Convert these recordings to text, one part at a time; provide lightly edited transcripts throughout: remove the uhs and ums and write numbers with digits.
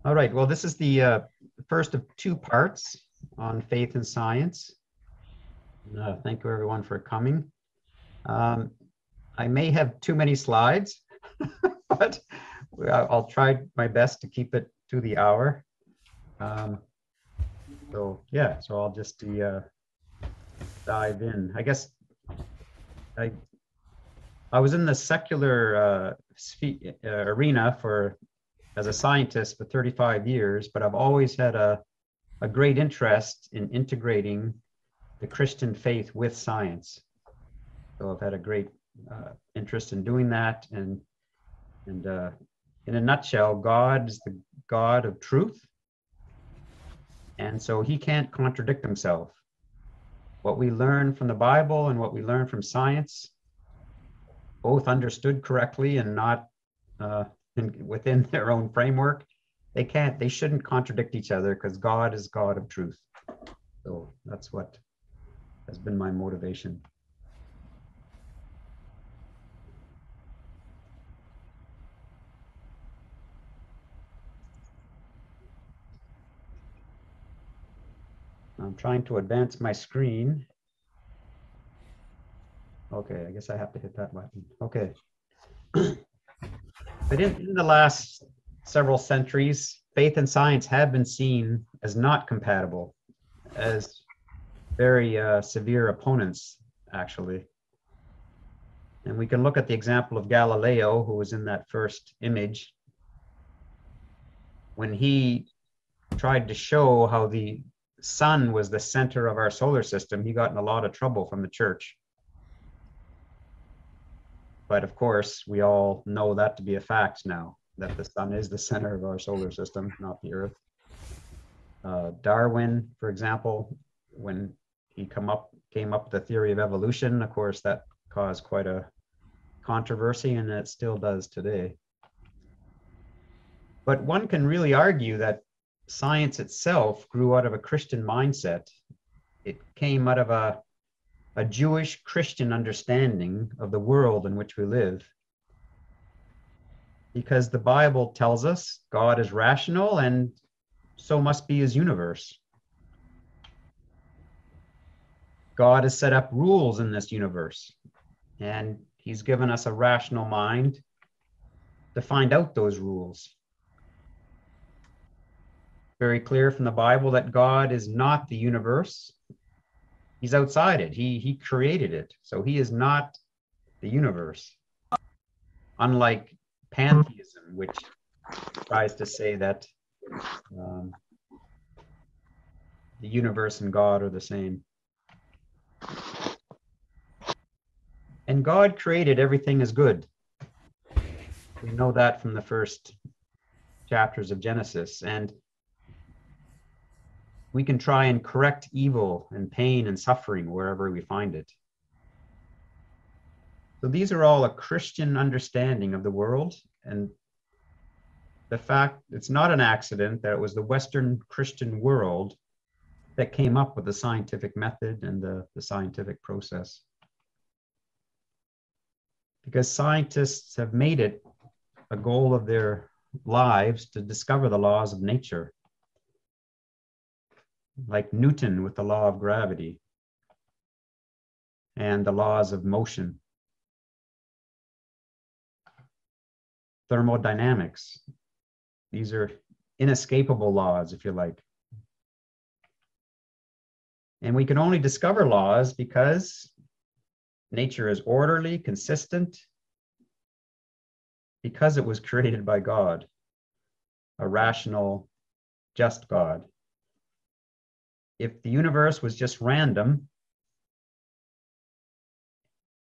All right, well, this is the first of two parts on faith and science. Thank you everyone for coming. I may have too many slides, but I'll try my best to keep it to the hour. So I'll just dive in. I guess I was in the secular arena as a scientist for 35 years, but I've always had a great interest in integrating the Christian faith with science. So I've had a great interest in doing that. And in a nutshell, God is the God of truth. And so he can't contradict himself. What we learn from the Bible and what we learn from science, both understood correctly and not within their own framework, they shouldn't contradict each other, because God is God of truth. So that's what has been my motivation. I'm trying to advance my screen. Okay, I guess I have to hit that button. Okay. But in the last several centuries, faith and science have been seen as not compatible, as very severe opponents, actually. And we can look at the example of Galileo, who was in that first image. When he tried to show how the sun was the center of our solar system, he got in a lot of trouble from the church. But of course, we all know that to be a fact now, that the sun is the center of our solar system, not the earth. Darwin, for example, when he came up with the theory of evolution, of course, that caused quite a controversy, and it still does today. But one can really argue that science itself grew out of a Christian mindset. It came out of a Jewish Christian understanding of the world in which we live. Because the Bible tells us God is rational, and so must be his universe. God has set up rules in this universe, and he's given us a rational mind to find out those rules. Very clear from the Bible that God is not the universe. He's outside it. He created it. So he is not the universe. Unlike pantheism, which tries to say that the universe and God are the same. And God created everything as good. We know that from the first chapters of Genesis. And we can try and correct evil and pain and suffering wherever we find it. So these are all a Christian understanding of the world. And the fact, it's not an accident that it was the Western Christian world that came up with the scientific method and the scientific process. Because scientists have made it a goal of their lives to discover the laws of nature, like Newton with the law of gravity and the laws of motion, thermodynamics. These are inescapable laws, if you like. And we can only discover laws because nature is orderly, consistent, because it was created by God, a rational, just God. If the universe was just random,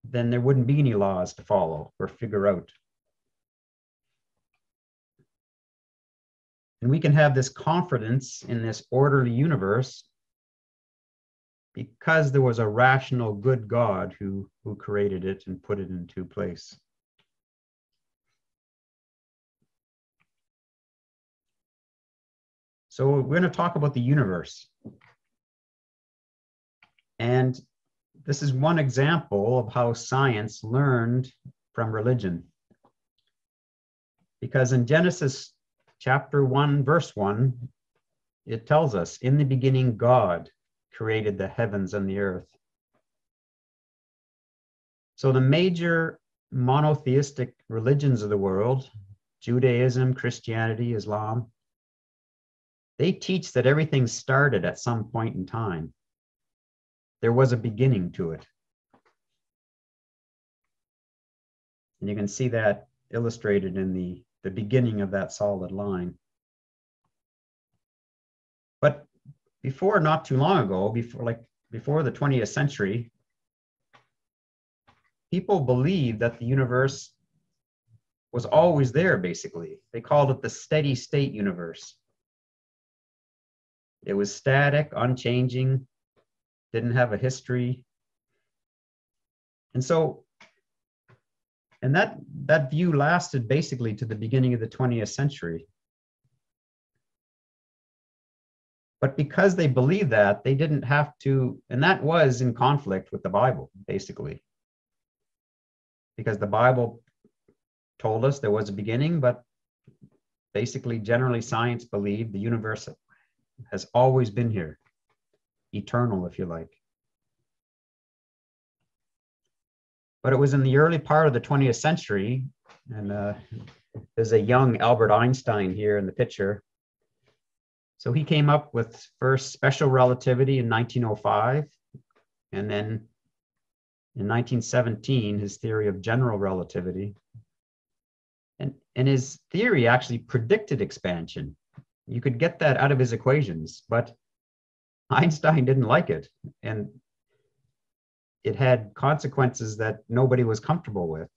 then there wouldn't be any laws to follow or figure out. And we can have this confidence in this orderly universe because there was a rational, good God who created it and put it into place. So we're going to talk about the universe. And this is one example of how science learned from religion. Because in Genesis chapter 1, verse 1, it tells us, in the beginning, God created the heavens and the earth. So the major monotheistic religions of the world, Judaism, Christianity, Islam, they teach that everything started at some point in time. There was a beginning to it. And you can see that illustrated in the beginning of that solid line. But before, not too long ago, before the 20th century, people believed that the universe was always there, basically. They called it the steady state universe. It was static, unchanging, didn't have a history. And that view lasted basically to the beginning of the 20th century. But because they believed that, they didn't have to, and that was in conflict with the Bible, basically. Because the Bible told us there was a beginning, but basically, generally, science believed the universe has always been here, eternal, if you like. But it was in the early part of the 20th century, and there's a young Albert Einstein here in the picture. So he came up with first special relativity in 1905, and then in 1917, his theory of general relativity. And his theory actually predicted expansion. You could get that out of his equations, but Einstein didn't like it. And it had consequences that nobody was comfortable with.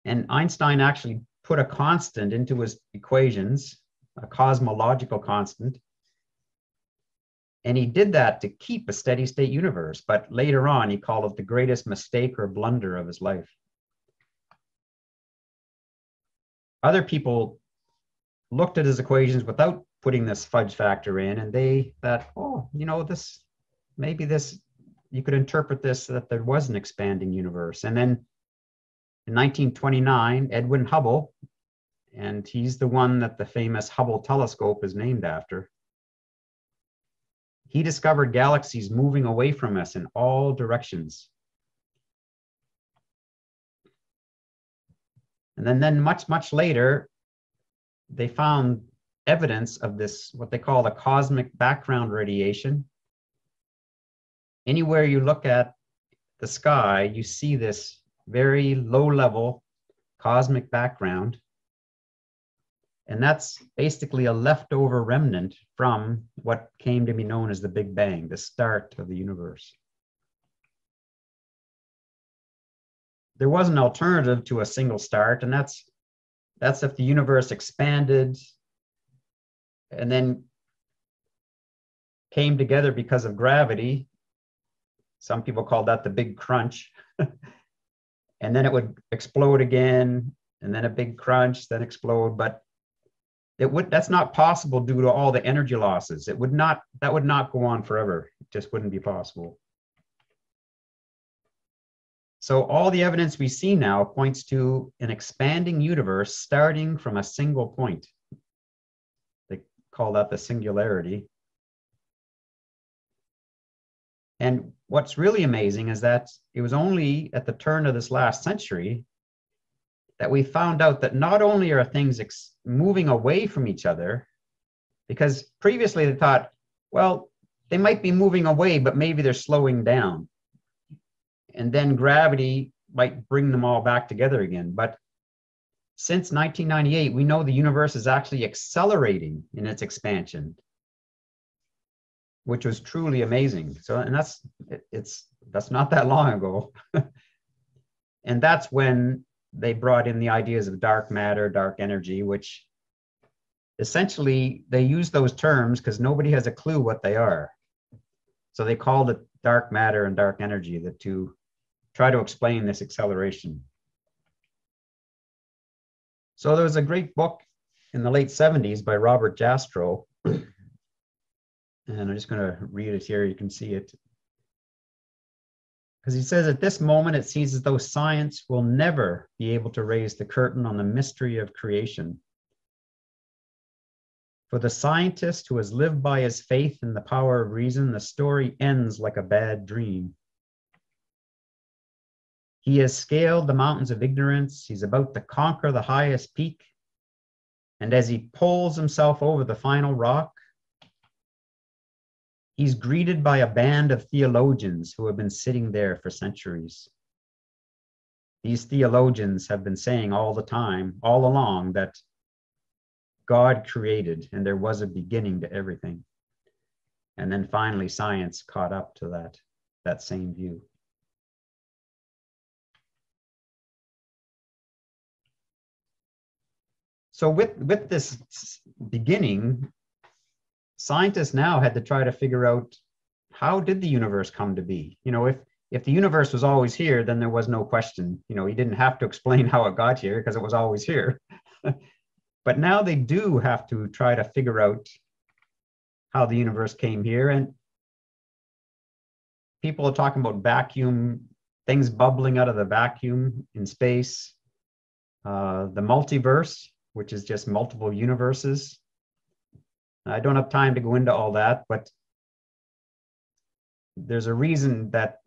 And Einstein actually put a constant into his equations, a cosmological constant. And he did that to keep a steady state universe. But later on, he called it the greatest mistake or blunder of his life. Other people looked at his equations without putting this fudge factor in, and they thought, oh, maybe you could interpret this that there was an expanding universe. And then in 1929, Edwin Hubble, and he's the one that the famous Hubble telescope is named after, he discovered galaxies moving away from us in all directions. And then much, much later, they found evidence of this, what they call the cosmic background radiation. Anywhere you look at the sky, you see this very low-level cosmic background. And that's basically a leftover remnant from what came to be known as the Big Bang, the start of the universe. There was an alternative to a single start, and that's if the universe expanded and then came together because of gravity. Some people call that the big crunch. And then it would explode again, and then a big crunch, then explode. But that's not possible due to all the energy losses. That would not go on forever. It just wouldn't be possible. So all the evidence we see now points to an expanding universe starting from a single point. They call that the singularity. And what's really amazing is that it was only at the turn of this last century that we found out that not only are things moving away from each other, because previously they thought, well, they might be moving away, but maybe they're slowing down. And then gravity might bring them all back together again. But since 1998, we know the universe is actually accelerating in its expansion, which was truly amazing. So, and that's not that long ago. And that's when they brought in the ideas of dark matter, dark energy, which essentially they use those terms because nobody has a clue what they are. So they called it dark matter and dark energy, the two, try to explain this acceleration. So there was a great book in the late 70s by Robert Jastrow, and I'm just going to read it here. You can see it. Because he says, at this moment, it seems as though science will never be able to raise the curtain on the mystery of creation. For the scientist who has lived by his faith in the power of reason, the story ends like a bad dream. He has scaled the mountains of ignorance. He's about to conquer the highest peak. And as he pulls himself over the final rock, he's greeted by a band of theologians who have been sitting there for centuries. These theologians have been saying all the time, all along, that God created and there was a beginning to everything. And then finally, science caught up to that same view. So with this beginning, scientists now had to try to figure out, how did the universe come to be? You know, if the universe was always here, then there was no question. You know, he didn't have to explain how it got here because it was always here. But now they do have to try to figure out how the universe came here. And people are talking about vacuum, things bubbling out of the vacuum in space, the multiverse, which is just multiple universes. I don't have time to go into all that, but there's a reason that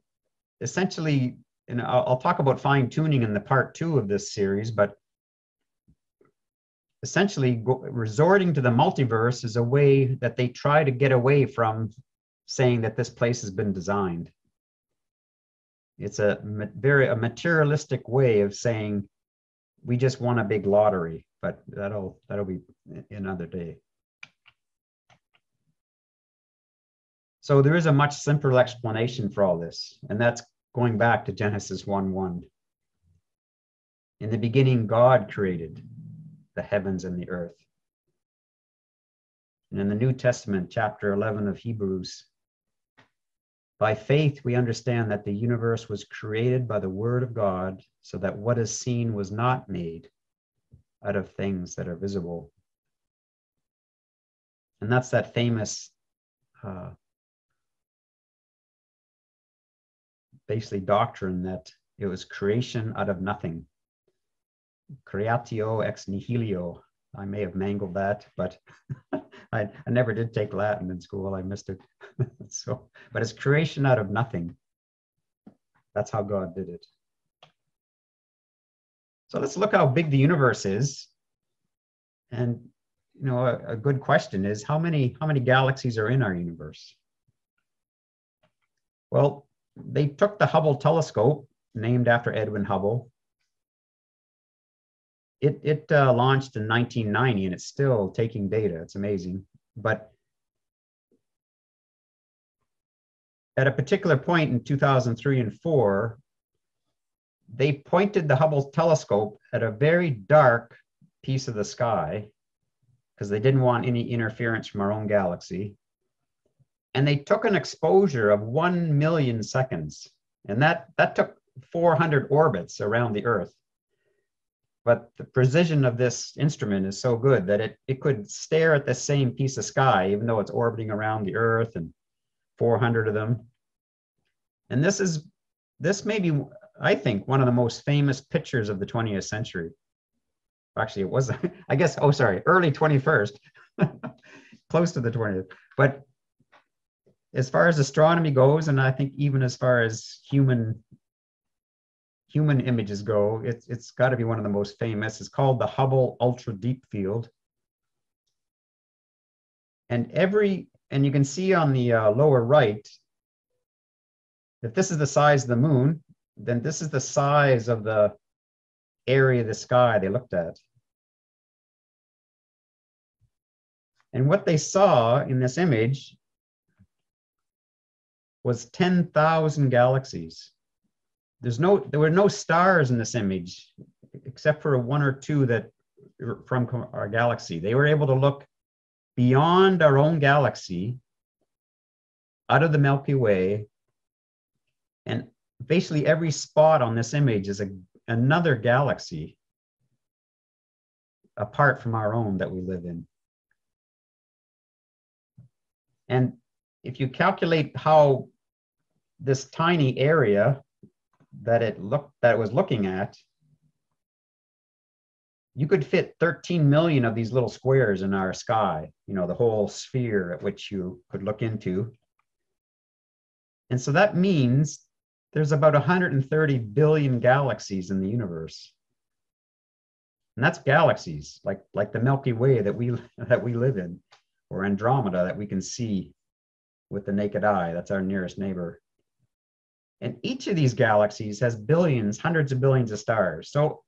essentially, and I'll talk about fine-tuning in the part 2 of this series, but essentially resorting to the multiverse is a way that they try to get away from saying that this place has been designed. It's a materialistic way of saying we just won a big lottery, but that'll be another day. So there is a much simpler explanation for all this, and that's going back to Genesis 1:1. In the beginning, God created the heavens and the earth. And in the New Testament, chapter 11 of Hebrews, by faith, we understand that the universe was created by the word of God, so that what is seen was not made out of things that are visible. And that's that famous basically doctrine that it was creation out of nothing. Creatio ex nihilo. I may have mangled that, but I never did take Latin in school. I missed it. But it's creation out of nothing. That's how God did it. So let's look how big the universe is. And you know, a good question is how many galaxies are in our universe? Well, they took the Hubble telescope, named after Edwin Hubble. It launched in 1990, and it's still taking data. It's amazing. But at a particular point in 2003 and 2004, they pointed the Hubble telescope at a very dark piece of the sky because they didn't want any interference from our own galaxy. And they took an exposure of 1 million seconds. And that took 400 orbits around the Earth. But the precision of this instrument is so good that it could stare at the same piece of sky, even though it's orbiting around the Earth, and 400 of them. And this may be, I think, one of the most famous pictures of the 20th century. Actually, it was, I guess, early 21st, close to the 20th. But as far as astronomy goes, and I think even as far as human images go, it's got to be one of the most famous. It's called the Hubble Ultra Deep Field. And you can see on the lower right, if this is the size of the moon, then this is the size of the area of the sky they looked at. And what they saw in this image was 10,000 galaxies. There were no stars in this image, except for 1 or 2 that from our galaxy. They were able to look beyond our own galaxy, out of the Milky Way, and basically every spot on this image is another galaxy apart from our own that we live in. And if you calculate how this tiny area that it was looking at you could fit 13 million of these little squares in our sky, you know, the whole sphere at which you could look into. And so that means there's about 130 billion galaxies in the universe. And that's galaxies like the Milky Way that we live in, or Andromeda that we can see with the naked eye. That's our nearest neighbor. And each of these galaxies has billions, hundreds of billions of stars. So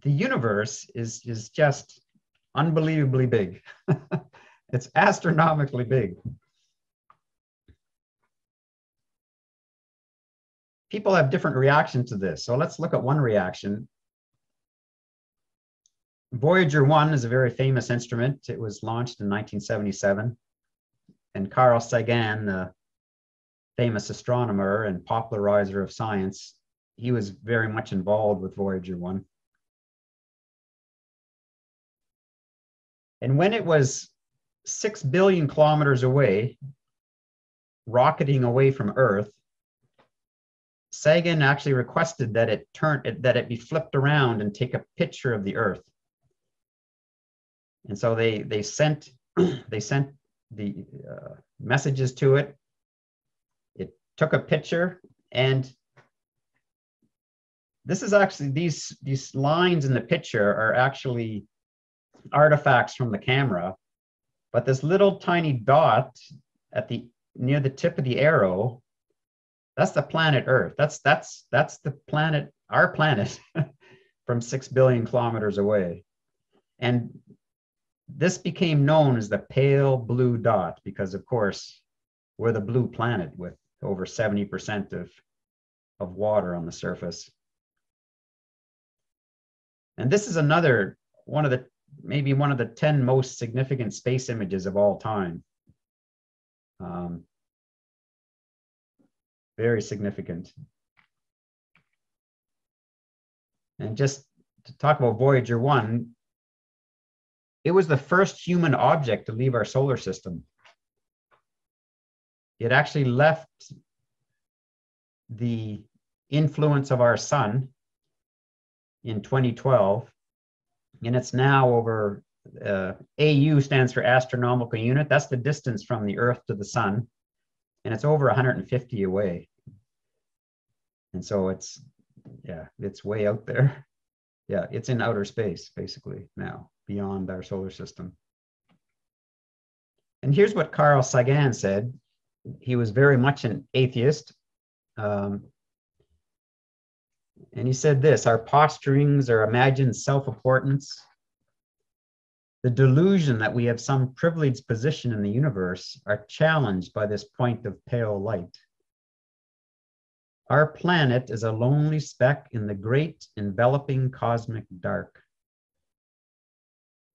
the universe is just unbelievably big. It's astronomically big. People have different reactions to this. So let's look at one reaction. Voyager 1 is a very famous instrument. It was launched in 1977. And Carl Sagan, the famous astronomer and popularizer of science, he was very much involved with Voyager 1. And when it was 6 billion kilometers away, rocketing away from Earth, Sagan actually requested that it be flipped around and take a picture of the Earth. And so they sent the messages to it. It took a picture, and this is actually these lines in the picture are actually artifacts from the camera, but this little tiny dot at near the tip of the arrow, that's the planet Earth. That's the planet, our planet, from 6 billion kilometers away. And this became known as the pale blue dot because, of course, we're the blue planet with over 70% of water on the surface. And this is another maybe one of the 10 most significant space images of all time. Very significant. And just to talk about Voyager 1, it was the first human object to leave our solar system. It actually left the influence of our sun in 2012, and it's now over, AU stands for astronomical unit. That's the distance from the Earth to the sun, and it's over 150 away. And so it's way out there. Yeah, it's in outer space, basically, now, beyond our solar system. And here's what Carl Sagan said. He was very much an atheist. And he said this: our posturings, our imagined self-importance, the delusion that we have some privileged position in the universe are challenged by this point of pale light. Our planet is a lonely speck in the great enveloping cosmic dark.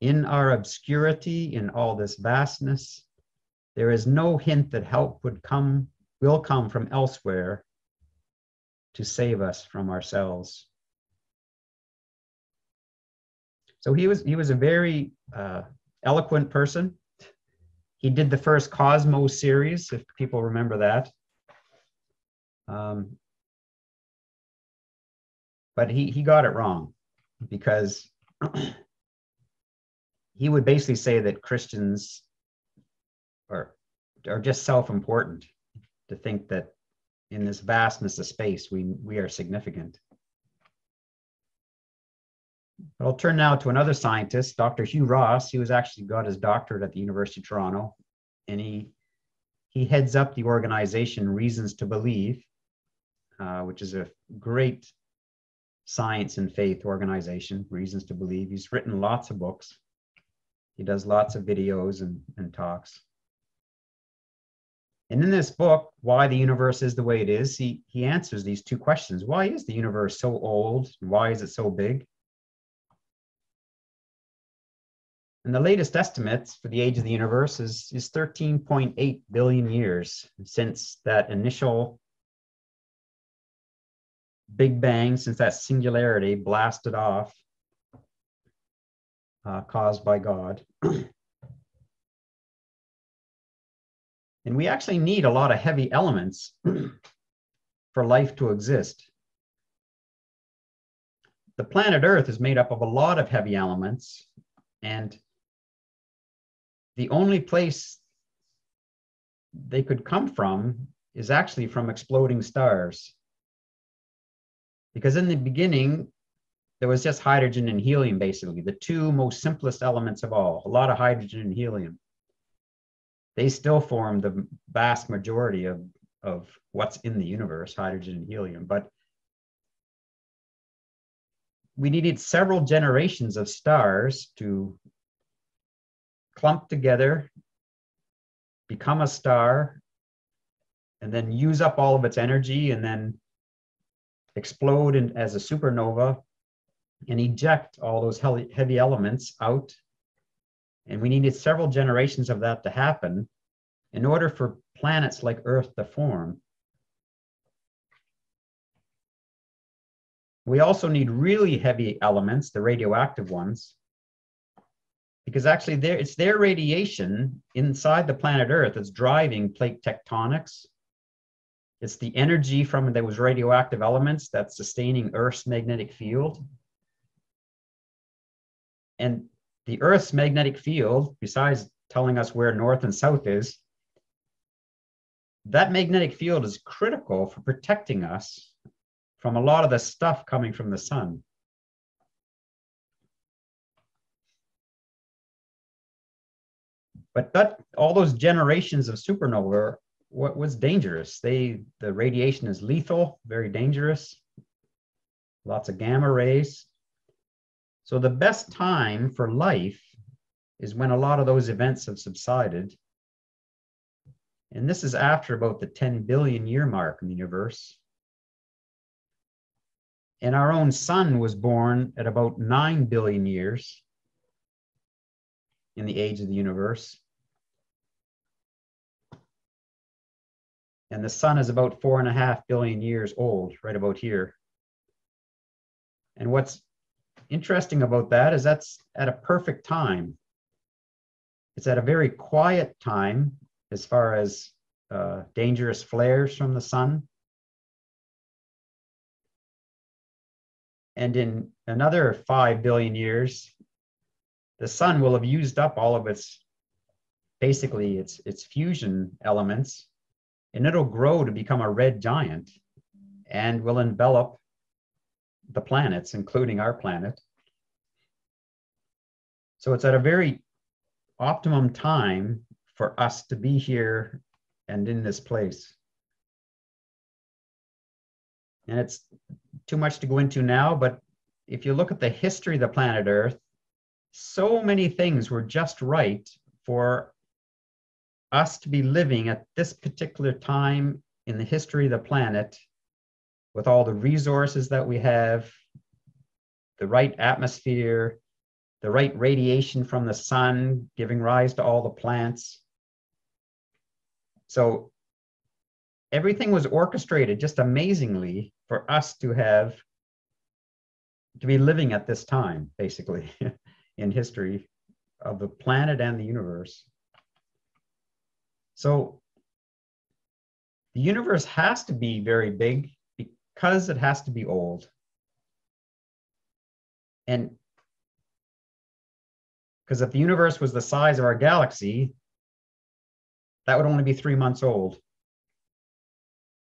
In our obscurity, in all this vastness, there is no hint that help will come from elsewhere to save us from ourselves. So he was a very eloquent person. He did the first Cosmos series, if people remember that. But he got it wrong, because he would basically say that Christians are just self-important, to think that in this vastness of space, we are significant. But I'll turn now to another scientist, Dr. Hugh Ross. He was actually got his doctorate at the University of Toronto, and he heads up the organization Reasons to Believe, which is a great science and faith organization, Reasons to Believe. He's written lots of books. He does lots of videos and talks. And in this book, Why the Universe is the Way It Is, he answers these two questions. Why is the universe so old? Why is it so big? And the latest estimates for the age of the universe is 13.8 billion years since that initial Big Bang, since that singularity blasted off, caused by God. And we actually need a lot of heavy elements for life to exist. the planet Earth is made up of a lot of heavy elements, and the only place they could come from is actually from exploding stars. Because in the beginning, there was just hydrogen and helium, basically, the two most simplest elements of all, a lot of hydrogen and helium. They still form the vast majority of what's in the universe, hydrogen and helium. But we needed several generations of stars to clump together, become a star, and then use up all of its energy and then explode as a supernova and eject all those heavy elements out. And we needed several generations of that to happen in order for planets like Earth to form. We also need really heavy elements, the radioactive ones, because actually it's their radiation inside the planet Earth that's driving plate tectonics. It's the energy from those radioactive elements that's sustaining Earth's magnetic field. And the Earth's magnetic field, besides telling us where north and south is, that magnetic field is critical for protecting us from a lot of the stuff coming from the sun. But all those generations of supernova, what was dangerous? The radiation is lethal, very dangerous, lots of gamma rays. So the best time for life is when a lot of those events have subsided. And this is after about the 10 billion year mark in the universe. And our own sun was born at about 9 billion years in the age of the universe. And the sun is about 4.5 billion years old, right about here. And what's interesting about that is that's at a perfect time. It's at a very quiet time as far as dangerous flares from the sun. And in another 5 billion years, the sun will have used up all of its fusion elements, and it'll grow to become a red giant and will envelop the planets, including our planet. So it's at a very optimum time for us to be here and in this place. And it's too much to go into now, but if you look at the history of the planet Earth, so many things were just right for us to be living at this particular time in the history of the planet, with all the resources that we have, the right atmosphere, the right radiation from the sun, giving rise to all the plants. So everything was orchestrated just amazingly for us to be living at this time, basically, in history of the planet and the universe. So the universe has to be very big because it has to be old. And because if the universe was the size of our galaxy, that would only be 3 months old.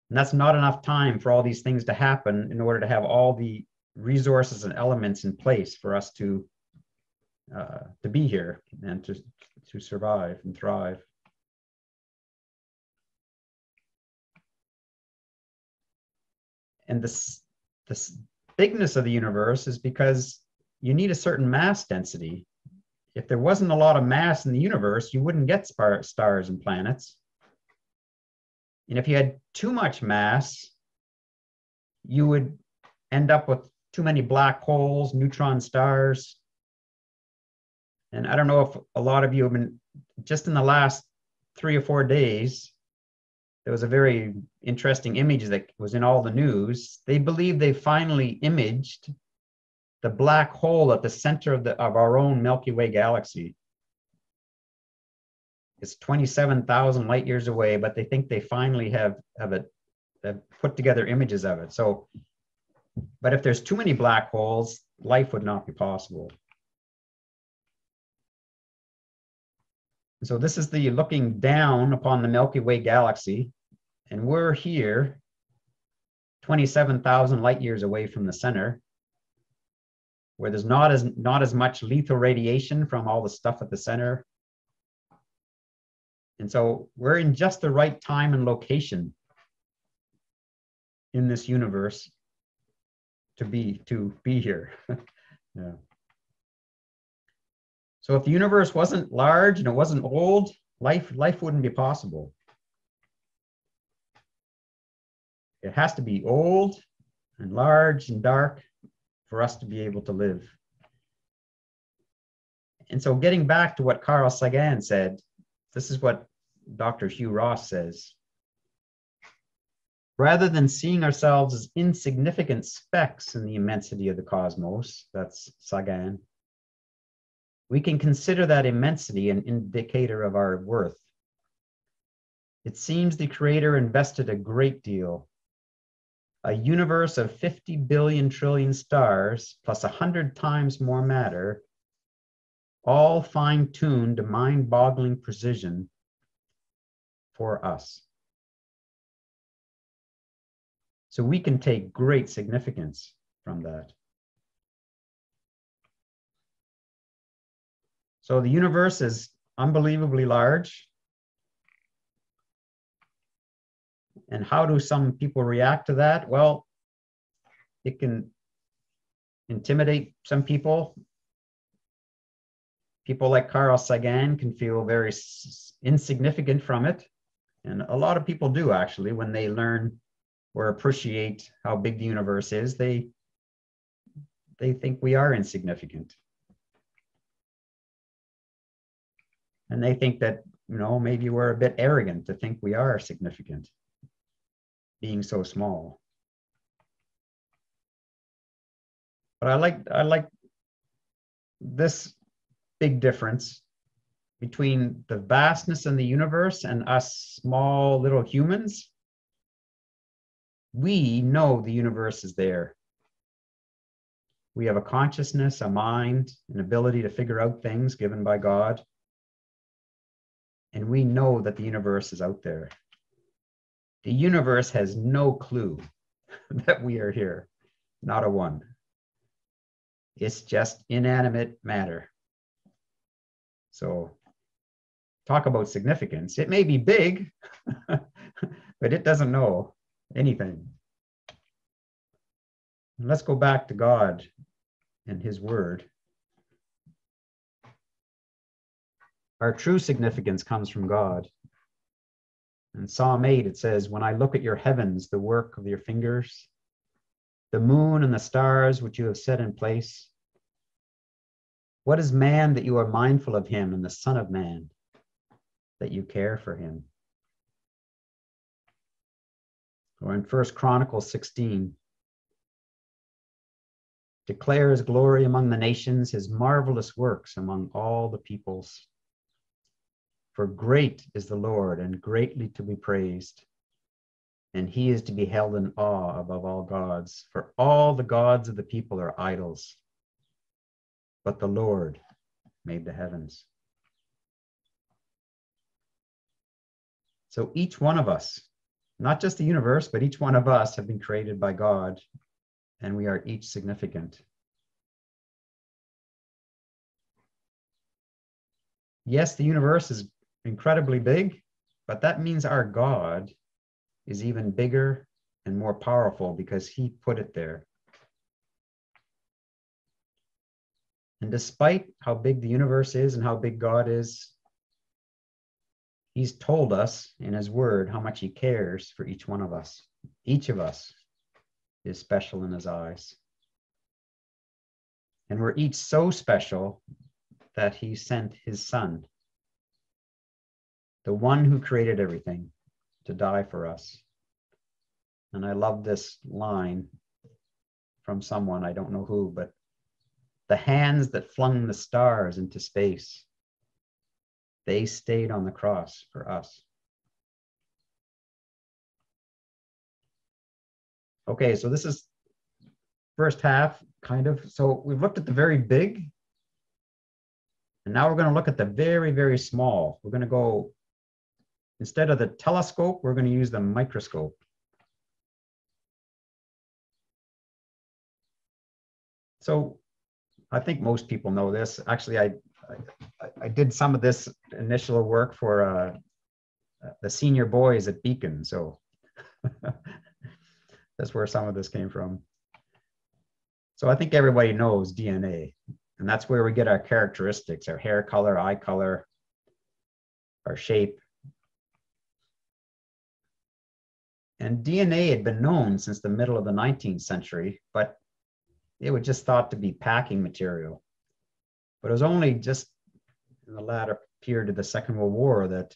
And that's not enough time for all these things to happen in order to have all the resources and elements in place for us to be here and to survive and thrive. And this bigness of the universe is because you need a certain mass density. If there wasn't a lot of mass in the universe, you wouldn't get stars and planets. And if you had too much mass, you would end up with too many black holes, neutron stars. And I don't know if a lot of you have been, just in the last 3 or 4 days, there was a very interesting image that was in all the news. They believe they finally imaged the black hole at the center of our own Milky Way galaxy. It's 27,000 light years away, but they think they finally have put together images of it. So But if there's too many black holes, life would not be possible. So this is the looking down upon the Milky Way galaxy, and we're here 27,000 light years away from the center, where there's not as much lethal radiation from all the stuff at the center. And so we're in just the right time and location in this universe to be here. Yeah. So if the universe wasn't large and it wasn't old, life wouldn't be possible. It has to be old and large and dark for us to be able to live. And so getting back to what Carl Sagan said, this is what Dr. Hugh Ross says. Rather than seeing ourselves as insignificant specks in the immensity of the cosmos, that's Sagan, we can consider that immensity an indicator of our worth. It seems the Creator invested a great deal. A universe of 50 billion trillion stars plus 100 times more matter, all fine-tuned to mind-boggling precision for us. So we can take great significance from that. So the universe is unbelievably large. And how do some people react to that? Well, it can intimidate some people. People like Carl Sagan can feel very insignificant from it. And a lot of people do, actually, when they learn or appreciate how big the universe is, they think we are insignificant. And they think that, maybe we're a bit arrogant to think we are significant, being so small. But I like this big difference between the vastness in the universe and us small little humans. We know the universe is there. We have a consciousness, a mind, an ability to figure out things given by God. And we know that the universe is out there. The universe has no clue that we are here, not a one. It's just inanimate matter. So talk about significance. It may be big, but it doesn't know anything. And let's go back to God and His Word. Our true significance comes from God. In Psalm 8, it says, "When I look at your heavens, the work of your fingers, the moon and the stars which you have set in place, what is man that you are mindful of him, and the Son of Man that you care for him?" Or in 1 Chronicles 16, "Declare his glory among the nations, his marvelous works among all the peoples. For great is the Lord and greatly to be praised, and he is to be held in awe above all gods. For all the gods of the people are idols, but the Lord made the heavens." So each one of us, not just the universe, but each one of us have been created by God, and we are each significant. Yes, the universe is incredibly big, but that means our God is even bigger and more powerful because He put it there. And despite how big the universe is and how big God is, He's told us in His Word how much He cares for each one of us. Each of us is special in His eyes. And we're each so special that He sent His Son, the one who created everything, to die for us. And I love this line from someone, I don't know who, but the hands that flung the stars into space, they stayed on the cross for us. Okay, so this is first half, kind of. So we've looked at the very big, and now we're going to look at the very, very small. We're going to go, instead of the telescope, we're going to use the microscope. So I think most people know this. Actually, I did some of this initial work for the senior boys at Beacon. So that's where some of this came from. So I think everybody knows DNA, and that's where we get our characteristics, our hair color, eye color, our shape. And DNA had been known since the middle of the 19th century, but it was just thought to be packing material. But it was only just in the latter period of the Second World War that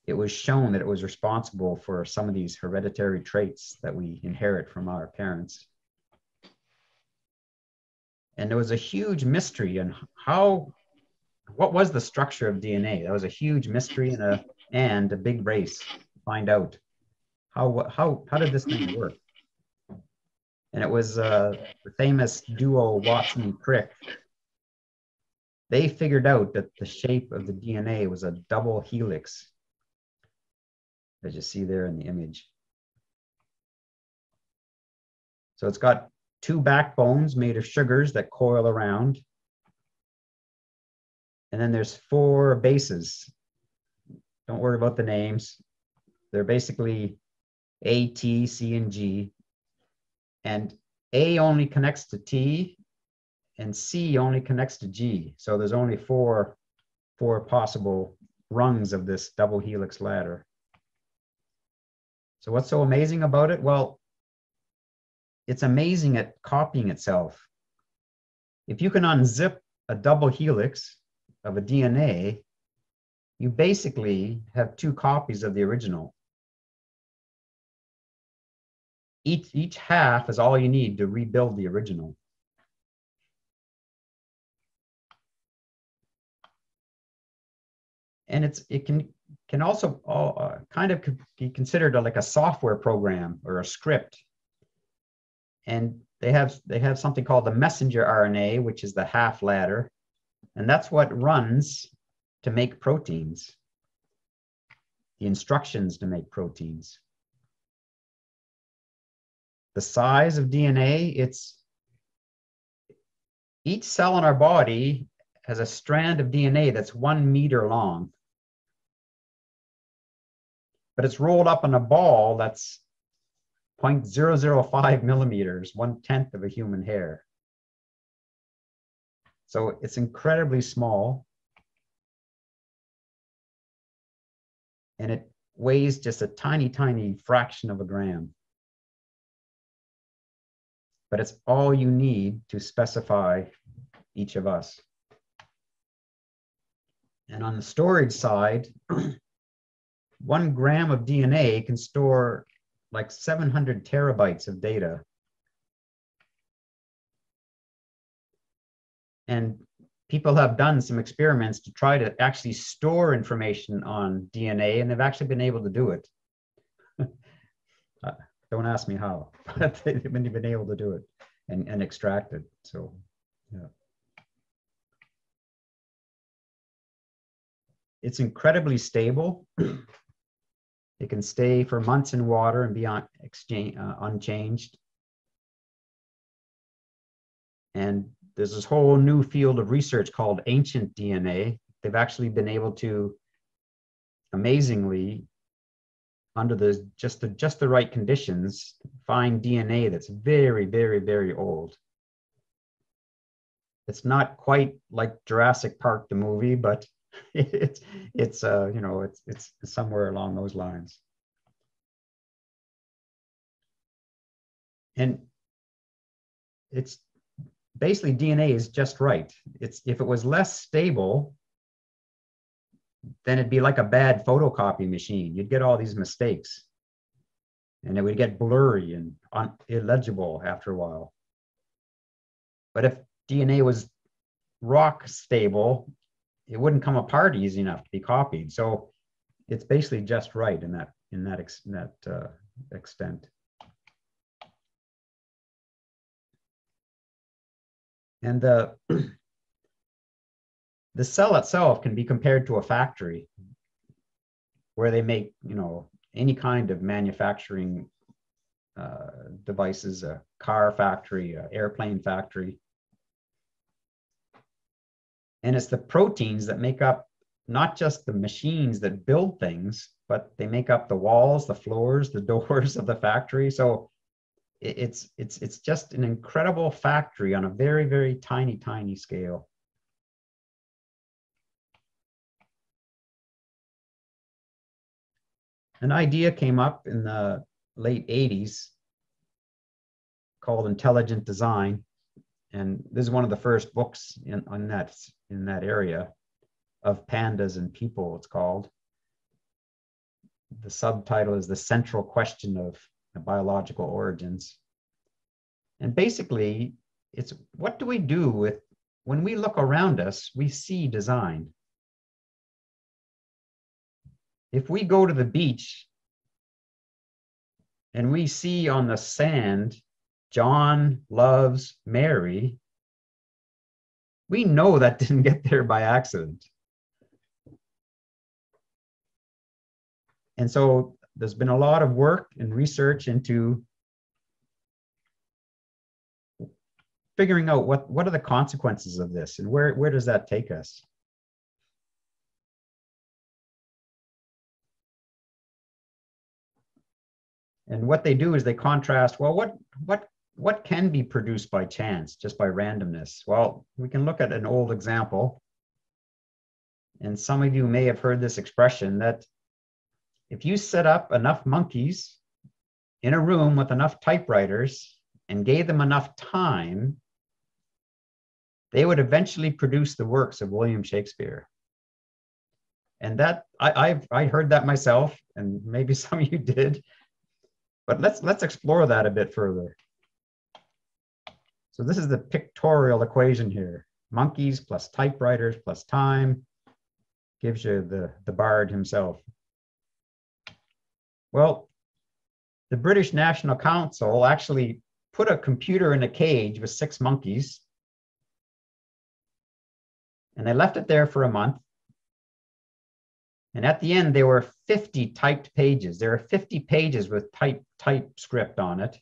it was shown that it was responsible for some of these hereditary traits that we inherit from our parents. And there was a huge mystery in what was the structure of DNA? That was a huge mystery and a big race to find out how did this thing work? And it was the famous duo Watson and Crick. They figured out that the shape of the DNA was a double helix, as you see there in the image. So it's got two backbones made of sugars that coil around. And then there's four bases. Don't worry about the names. They're basically A, T, C, and G. And A only connects to T, and C only connects to G. So there's only four possible rungs of this double helix ladder. So what's so amazing about it? Well, it's amazing at copying itself. If you can unzip a double helix of a DNA, you basically have two copies of the original. Each half is all you need to rebuild the original. And it can also kind of be considered like a software program or a script. And they have something called the messenger RNA, which is the half ladder, and that's what runs to make proteins, the instructions to make proteins. The size of DNA, each cell in our body has a strand of DNA that's 1 meter long, but it's rolled up in a ball that's 0.005 millimeters, 1/10 of a human hair. So it's incredibly small, and it weighs just a tiny, tiny fraction of a gram. But it's all you need to specify each of us. And on the storage side, 1 gram of DNA can store like 700 terabytes of data. And people have done some experiments to try to actually store information on DNA, and they've actually been able to do it. Don't ask me how, but they've been able to do it and extract it. So, yeah. It's incredibly stable. It can stay for months in water and be unchanged. And there's this whole new field of research called ancient DNA. They've actually been able to, amazingly, under just the right conditions, find DNA that's very, very, very old. It's not quite like Jurassic Park, the movie, but it's somewhere along those lines. And it's basically DNA is just right. If it was less stable, then it'd be like a bad photocopy machine. You'd get all these mistakes, and it would get blurry and illegible after a while. But if DNA was rock stable, it wouldn't come apart easy enough to be copied. So it's basically just right in that extent. And the cell itself can be compared to a factory where they make, any kind of manufacturing devices, a car factory, an airplane factory. And it's the proteins that make up not just the machines that build things, but they make up the walls, the floors, the doors of the factory. So it's just an incredible factory on a very, very tiny, tiny scale. An idea came up in the late 80s called intelligent design. And this is one of the first books in that area of pandas and people, it's called. The subtitle is The Central Question of Biological Origins. And basically, it's what do we do with, when we look around us, we see design. If we go to the beach and we see on the sand, John loves Mary, we know that didn't get there by accident. And so there's been a lot of work and research into figuring out what are the consequences of this and where does that take us? And what they do is they contrast, well, what can be produced by chance, just by randomness? Well, we can look at an old example. And some of you may have heard this expression that if you set up enough monkeys in a room with enough typewriters and gave them enough time, they would eventually produce the works of William Shakespeare. And that I heard that myself, and maybe some of you did. But let's explore that a bit further. So this is the pictorial equation here. Monkeys plus typewriters plus time gives you the bard himself. Well, the British National Council actually put a computer in a cage with 6 monkeys, and they left it there for a month. And at the end, there were 50 typed pages. There are 50 pages with typescript on it.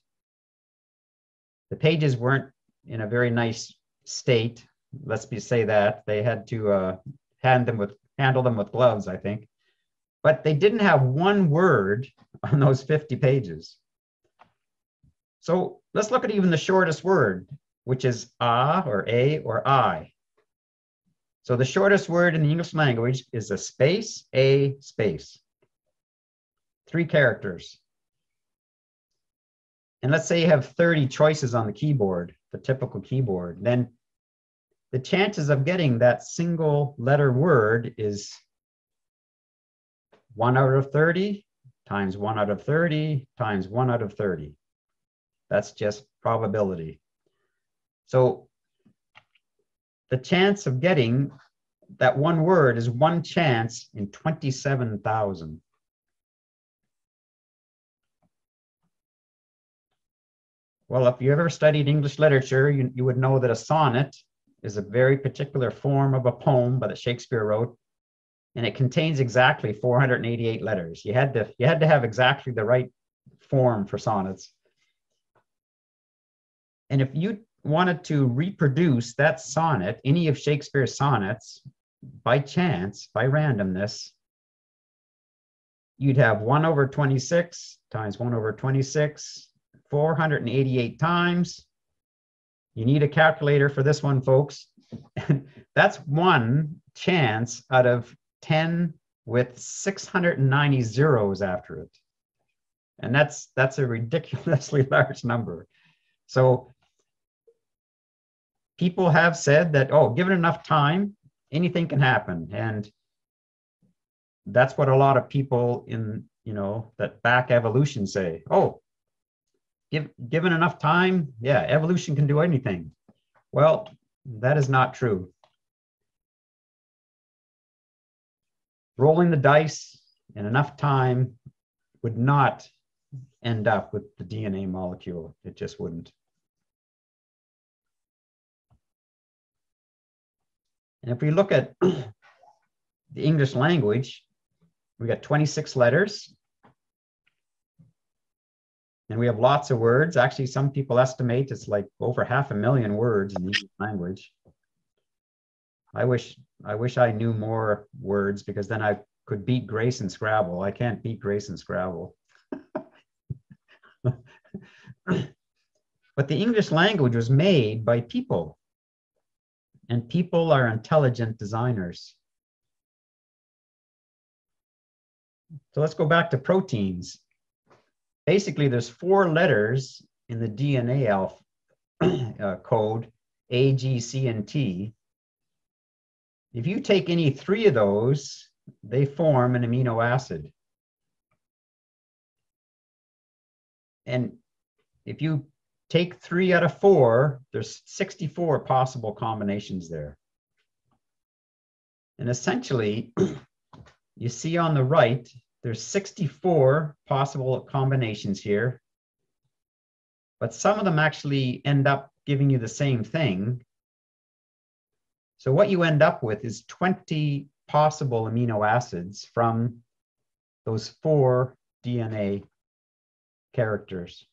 The pages weren't in a very nice state. Let's say that. They had to handle them with gloves, I think. But they didn't have one word on those 50 pages. So let's look at even the shortest word, which is or a or I. So the shortest word in the English language is a space, a space. 3 characters. And let's say you have 30 choices on the keyboard, the typical keyboard, then the chances of getting that single letter word is 1 out of 30 times 1 out of 30 times 1 out of 30. That's just probability. So the chance of getting that one word is 1 chance in 27,000. Well, if you ever studied English literature, you would know that a sonnet is a very particular form of a poem that Shakespeare wrote, and it contains exactly 488 letters. You had to have exactly the right form for sonnets. And if you wanted to reproduce that sonnet, any of Shakespeare's sonnets, by chance, by randomness, you'd have 1 over 26 times 1 over 26, 488 times. You need a calculator for this one, folks. That's 1 chance out of 10 with 690 zeros after it. And that's a ridiculously large number. So people have said that, oh, given enough time, anything can happen. And that's what a lot of people in, that back evolution say. Oh, given enough time, yeah, evolution can do anything. Well, that is not true. Rolling the dice in enough time would not end up with the DNA molecule. It just wouldn't. And if we look at the English language, we got 26 letters. And we have lots of words. Actually, some people estimate it's like over 500,000 words in the English language. I wish I knew more words, because then I could beat Grace in Scrabble. I can't beat Grace in Scrabble. But the English language was made by people, and people are intelligent designers. So let's go back to proteins. Basically, there's 4 letters in the DNA code, A, G, C, and T. If you take any 3 of those, they form an amino acid. And if you take 3 out of 4, there's 64 possible combinations there. And essentially, you see on the right, there's 64 possible combinations here, but some of them actually end up giving you the same thing. So what you end up with is 20 possible amino acids from those 4 DNA characters.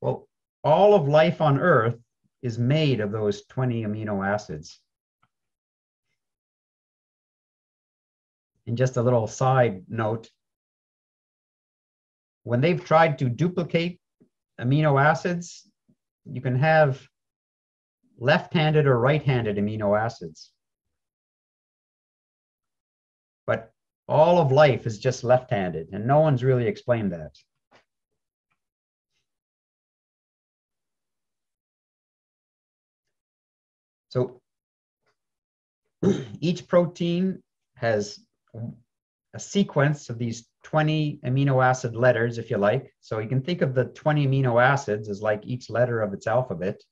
Well, all of life on Earth is made of those 20 amino acids. And just a little side note, when they've tried to duplicate amino acids, you can have left-handed or right-handed amino acids. But all of life is just left-handed, and no one's really explained that. So each protein has a sequence of these 20 amino acid letters, if you like. So you can think of the 20 amino acids as like each letter of its alphabet.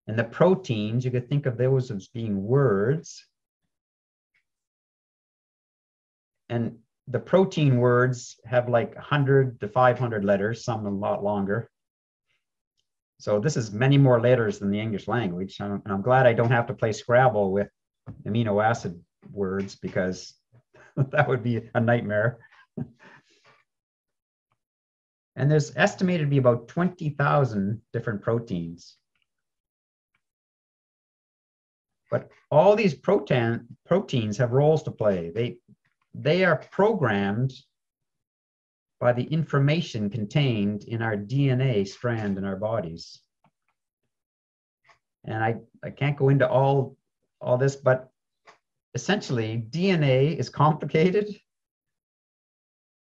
And the proteins, you could think of those as being words. And the protein words have like 100 to 500 letters, some a lot longer. So this is many more letters than the English language. And I'm glad I don't have to play Scrabble with amino acid words, because that would be a nightmare. And there's estimated to be about 20,000 different proteins. But all these proteins have roles to play. They are programmed by the information contained in our DNA strand in our bodies. And I can't go into all this, but essentially DNA is complicated.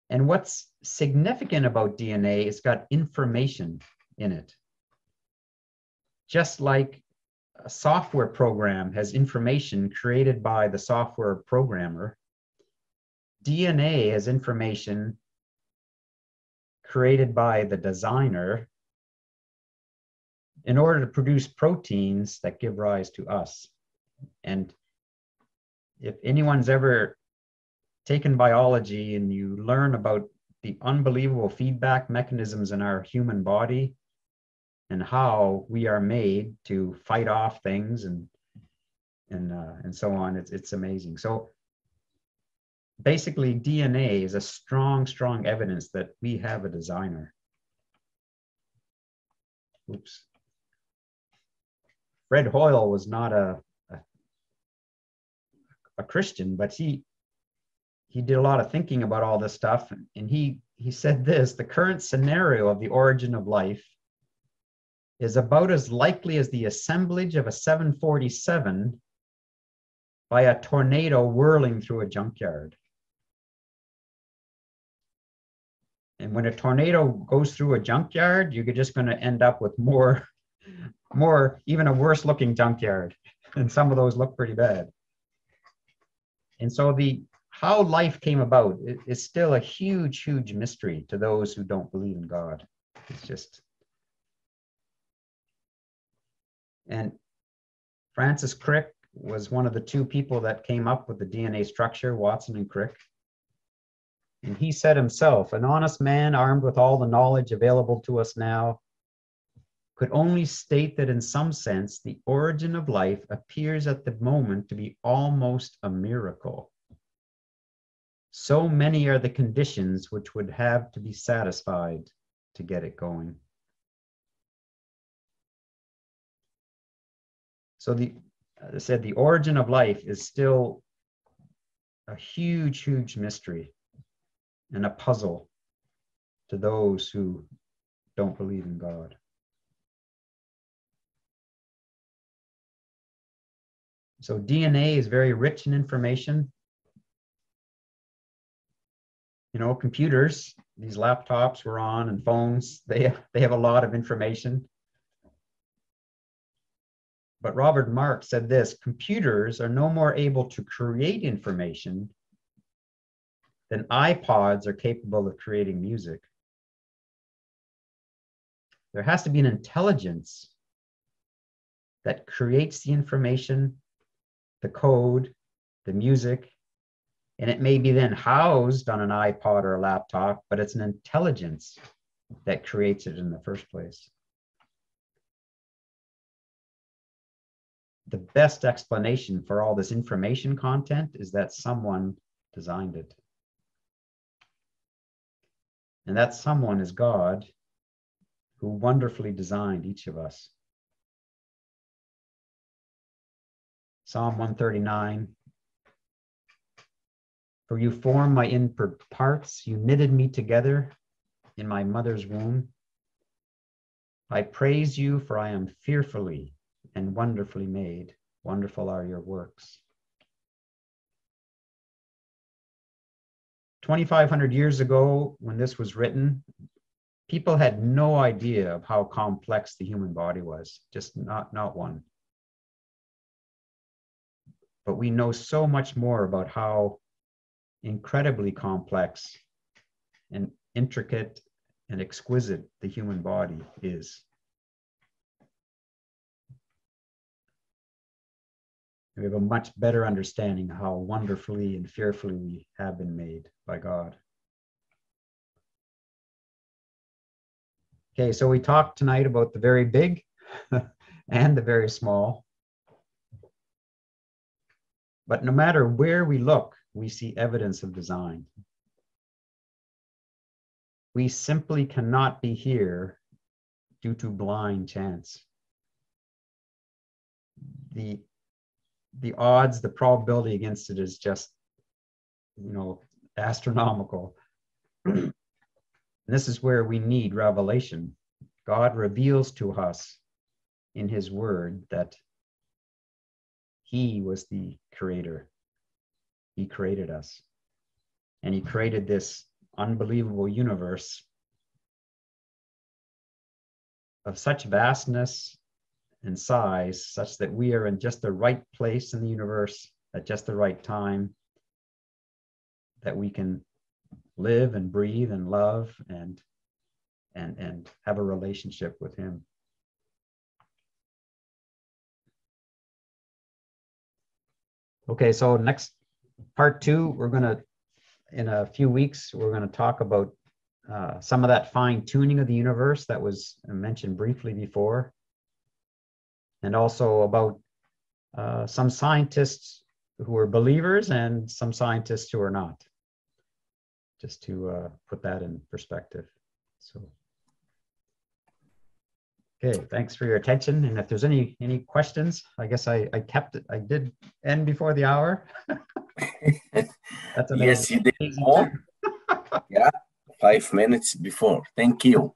And what's significant about DNA, it's got information in it. Just like a software program has information created by the software programmer, DNA has information created by the designer in order to produce proteins that give rise to us. And if anyone's ever taken biology and you learn about the unbelievable feedback mechanisms in our human body and how we are made to fight off things and so on, it's amazing. So basically, DNA is a strong evidence that we have a designer. Oops. Fred Hoyle was not a Christian, but he did a lot of thinking about all this stuff, and he said this: the current scenario of the origin of life is about as likely as the assemblage of a 747 by a tornado whirling through a junkyard. And when a tornado goes through a junkyard, you're just going to end up with more, even a worse looking junkyard. And some of those look pretty bad. And so how life came about is still a huge mystery to those who don't believe in God. It's just. And Francis Crick was one of the 2 people that came up with the DNA structure, Watson and Crick. And he said himself, an honest man armed with all the knowledge available to us now could only state that in some sense, the origin of life appears at the moment to be almost a miracle. So many are the conditions which would have to be satisfied to get it going. So as I said, the origin of life is still a huge, huge mystery and a puzzle to those who don't believe in God. So DNA is very rich in information. You know, computers, these laptops we're on and phones, they have a lot of information. But Robert Marx said this: computers are no more able to create information than iPods are capable of creating music. There has to be an intelligence that creates the information, the code, the music, and it may be then housed on an iPod or a laptop, but it's an intelligence that creates it in the first place. The best explanation for all this information content is that someone designed it. And that someone is God, who wonderfully designed each of us. Psalm 139. For you formed my inward parts, you knitted me together in my mother's womb. I praise you, for I am fearfully and wonderfully made. Wonderful are your works. 2,500 years ago, when this was written, people had no idea of how complex the human body was, just not one. But we know so much more about how incredibly complex and intricate and exquisite the human body is. We have a much better understanding of how wonderfully and fearfully we have been made by God. Okay, so we talked tonight about the very big and the very small. But no matter where we look, we see evidence of design. We simply cannot be here due to blind chance. The odds, the probability against it is just, astronomical. And this is where we need revelation. God reveals to us in his word that he was the creator. He created us. And he created this unbelievable universe of such vastness and size, such that we are in just the right place in the universe at just the right time, that we can live and breathe and love and have a relationship with him. Okay, so next part 2, in a few weeks, we're gonna talk about some of that fine tuning of the universe that was mentioned briefly before, and also about some scientists who are believers and some scientists who are not, just to put that in perspective. So, okay, thanks for your attention. And if there's any questions, I guess I did end before the hour. That's amazing. Yes, you did. Yeah, 5 minutes before. Thank you.